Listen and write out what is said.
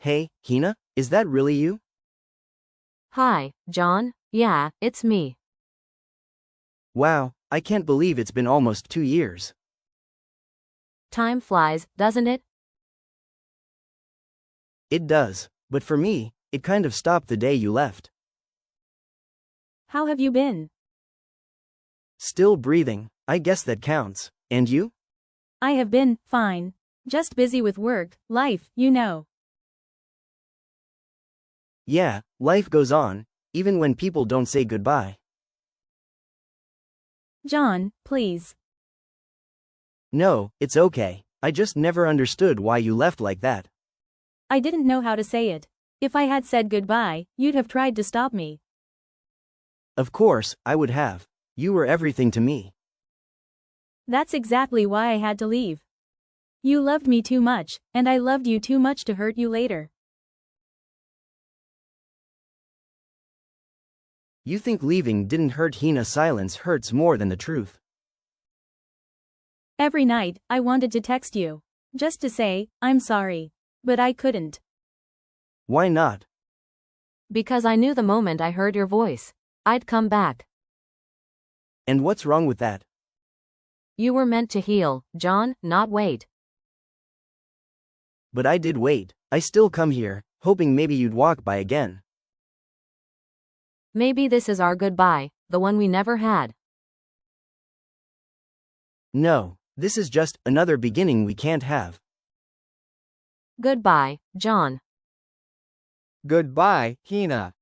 Hey, Hina, is that really you? Hi, John. Yeah, it's me. Wow, I can't believe it's been almost 2 years. Time flies, doesn't it? It does, but for me, it kind of stopped the day you left. How have you been? Still breathing, I guess that counts. And you? I have been fine. Just busy with work, life, you know. Yeah, life goes on, even when people don't say goodbye. John, please. No, it's okay. I just never understood why you left like that. I didn't know how to say it. If I had said goodbye, you'd have tried to stop me. Of course, I would have. You were everything to me. That's exactly why I had to leave. You loved me too much, and I loved you too much to hurt you later. You think leaving didn't hurt? Hina, silence hurts more than the truth. Every night, I wanted to text you. Just to say, I'm sorry. But I couldn't. Why not? Because I knew the moment I heard your voice, I'd come back. And what's wrong with that? You were meant to heal, John, not wait. But I did wait. I still come here, hoping maybe you'd walk by again. Maybe this is our goodbye, the one we never had. No, this is just another beginning we can't have. Goodbye, John. Goodbye, Hina.